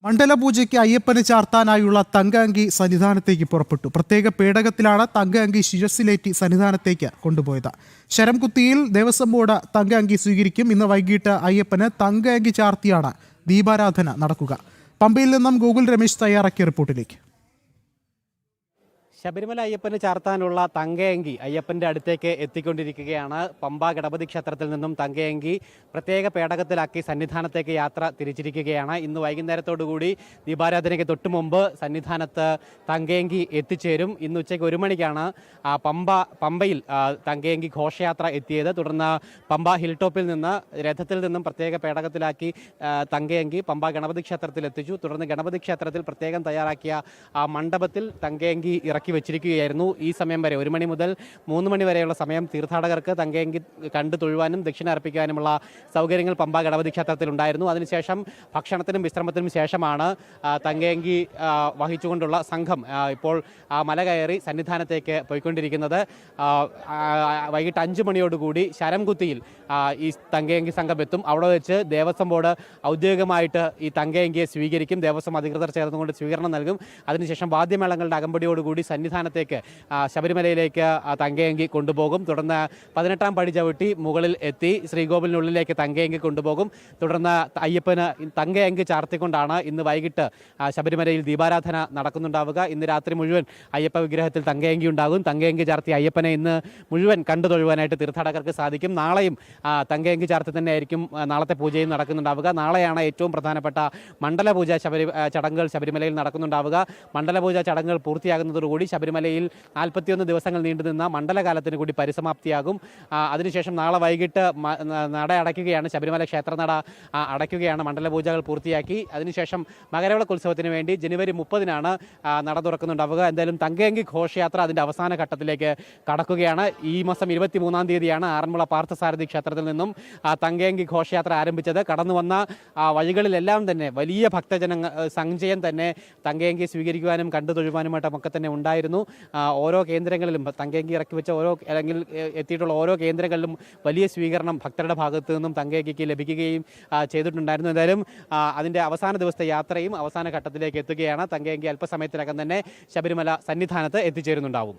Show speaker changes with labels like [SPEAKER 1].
[SPEAKER 1] മണ്ഡലപൂജയ്ക്ക് അയ്യപ്പന് ചാർത്താനായുള്ള തങ്കഅങ്കി സന്നിധാനത്തേക്ക് പുറപ്പെട്ടു. പ്രത്യേക പേടകത്തിലാണ് തങ്കഅങ്കി ശിരസിലേറ്റി സന്നിധാനത്തേക്ക് കൊണ്ടുപോയത്. ശരംകുത്തിയിൽ ദേവസ്വം ബോർഡ് തങ്കഅങ്കി സ്വീകരിക്കും. ഇന്ന് വൈകിട്ട് അയ്യപ്പന് തങ്കഅങ്കി ചാർത്തിയാണ് ദീപാരാധന നടക്കുക. പമ്പയിൽ നിന്നും ഗൂഗിൾ രമേശ് തയ്യാറാക്കിയ റിപ്പോർട്ടിലേക്ക്.
[SPEAKER 2] ശബരിമല അയ്യപ്പന് ചാർത്താനുള്ള തങ്കയങ്കി അയ്യപ്പൻ്റെ അടുത്തേക്ക് എത്തിക്കൊണ്ടിരിക്കുകയാണ്. പമ്പ ഗണപതി ക്ഷേത്രത്തിൽ നിന്നും തങ്കയങ്കി പ്രത്യേക പേടകത്തിലാക്കി സന്നിധാനത്തേക്ക് യാത്ര തിരിച്ചിരിക്കുകയാണ്. ഇന്ന് വൈകുന്നേരത്തോടുകൂടി ദീപാരാധനയ്ക്ക് തൊട്ടു മുമ്പ് സന്നിധാനത്ത് തങ്കയങ്കി എത്തിച്ചേരും. ഇന്ന് ഉച്ചയ്ക്ക് 1 മണിക്കാണ് പമ്പയിൽ തങ്കയങ്കി ഘോഷയാത്ര എത്തിയത്. തുടർന്ന് പമ്പ ഹിൽ ടോപ്പിൽ നിന്ന് രഥത്തിൽ നിന്നും പ്രത്യേക പേടകത്തിലാക്കി തങ്കയങ്കി പമ്പ ഗണപതി ക്ഷേത്രത്തിൽ എത്തിച്ചു. തുടർന്ന് ഗണപതി ക്ഷേത്രത്തിൽ പ്രത്യേകം തയ്യാറാക്കിയ മണ്ഡപത്തിൽ തങ്കയങ്കി ഇറക്കി വെച്ചിരിക്കുകയായിരുന്നു. ഈ സമയം വരെ 1 മണി മുതൽ 3 മണി വരെയുള്ള സമയം തീർത്ഥാടകർക്ക് തങ്കയങ്കി കണ്ടു തൊഴുവാനും ദക്ഷിണ അർപ്പിക്കാനുമുള്ള സൗകര്യങ്ങൾ പമ്പ ഗണപതി ക്ഷേത്രത്തിൽ ഉണ്ടായിരുന്നു. അതിനുശേഷം ഭക്ഷണത്തിനും വിശ്രമത്തിനും ശേഷമാണ് തങ്കയങ്കി വഹിച്ചുകൊണ്ടുള്ള സംഘം ഇപ്പോൾ മല കയറി സന്നിധാനത്തേക്ക് പോയിക്കൊണ്ടിരിക്കുന്നത്. വൈകിട്ട് 5 മണിയോടുകൂടി ശരംകുത്തിയിൽ ഈ തങ്കയങ്കി സംഘം എത്തും. അവിടെ വെച്ച് ദേവസ്വം ബോർഡ് ഔദ്യോഗികമായിട്ട് ഈ തങ്കയങ്കിയെ സ്വീകരിക്കും. ദേവസ്വം അധികൃതർ ചേർന്നുകൊണ്ട് സ്വീകരണം നൽകും. അതിനുശേഷം വാദ്യമേളങ്ങളുടെ അകമ്പടിയോടുകൂടി സന്നിധാനത്തേക്ക് ശബരിമലയിലേക്ക് തങ്കയങ്കി കൊണ്ടുപോകും. തുടർന്ന് 18ാം പടി ചവിട്ടി മുകളിൽ എത്തി ശ്രീകോവിലിനുള്ളിലേക്ക് തങ്കയങ്കി കൊണ്ടുപോകും. തുടർന്ന് അയ്യപ്പന് തങ്കയങ്കി ചാർത്തിക്കൊണ്ടാണ് ഇന്ന് വൈകിട്ട് ശബരിമലയിൽ ദീപാരാധന നടക്കുന്നുണ്ടാവുക. ഇന്ന് രാത്രി മുഴുവൻ അയ്യപ്പ വിഗ്രഹത്തിൽ തങ്കയങ്കി ഉണ്ടാകും. തങ്കയങ്കി ചാർത്തി അയ്യപ്പനെ ഇന്ന് മുഴുവൻ കണ്ടു തൊഴുവാനായിട്ട് തീർത്ഥാടകർക്ക് സാധിക്കും. നാളെയും തങ്കയങ്കി ചാർത്തി തന്നെയായിരിക്കും നാളത്തെ പൂജയും നടക്കുന്നുണ്ടാവുക. നാളെയാണ് ഏറ്റവും പ്രധാനപ്പെട്ട മണ്ഡലപൂജ ചടങ്ങുകൾ ശബരിമലയിൽ നടക്കുന്നുണ്ടാവുക. മണ്ഡലപൂജ ചടങ്ങുകൾ പൂർത്തിയാകുന്നതോടുകൂടി ശബരിമലയിൽ 41 ദിവസങ്ങൾ നീണ്ടുനിന്ന മണ്ഡലകാലത്തിന് കൂടി പരിസമാപ്തിയാകും. അതിനുശേഷം നാളെ വൈകിട്ട് നട അടയ്ക്കുകയാണ്. ശബരിമല ക്ഷേത്രനട അടയ്ക്കുകയാണ്. മണ്ഡലപൂജകൾ പൂർത്തിയാക്കി അതിനുശേഷം മകരവിളക്ക് വേണ്ടി ജനുവരി 30-നാണ് നട തുറക്കുന്നുണ്ടാവുക. എന്തായാലും തങ്കയങ്കി ഘോഷയാത്ര അതിൻ്റെ അവസാന ഘട്ടത്തിലേക്ക് കടക്കുകയാണ്. ഈ മാസം 23-ാം തീയതിയാണ് ആറന്മുള പാർത്ഥസാരഥി ക്ഷേത്രത്തിൽ നിന്നും തങ്കയങ്കി ഘോഷയാത്ര ആരംഭിച്ചത്. കടന്നു വന്ന വഴികളിലെല്ലാം തന്നെ വലിയ സഞ്ചയം തന്നെ തങ്കയങ്കി സ്വീകരിക്കുവാനും കണ്ടു തൊഴുവാനുമായിട്ടൊക്കെ തന്നെ ഉണ്ടായിരുന്നു. ഓരോ കേന്ദ്രങ്ങളിലും തങ്കയങ്കി ഇറക്കി വെച്ച അല്ലെങ്കിൽ എത്തിയിട്ടുള്ള ഓരോ കേന്ദ്രങ്ങളിലും വലിയ സ്വീകരണം ഭക്തരുടെ ഭാഗത്തു നിന്നും തങ്കയങ്കിക്ക് ലഭിക്കുകയും ചെയ്തിട്ടുണ്ടായിരുന്നു. എന്തായാലും അതിൻ്റെ അവസാന ദിവസത്തെ യാത്രയും അവസാന ഘട്ടത്തിലേക്ക് എത്തുകയാണ്. തങ്കയങ്കി അല്പസമയത്തിനകം തന്നെ ശബരിമല സന്നിധാനത്ത് എത്തിച്ചേരുന്നുണ്ടാവും.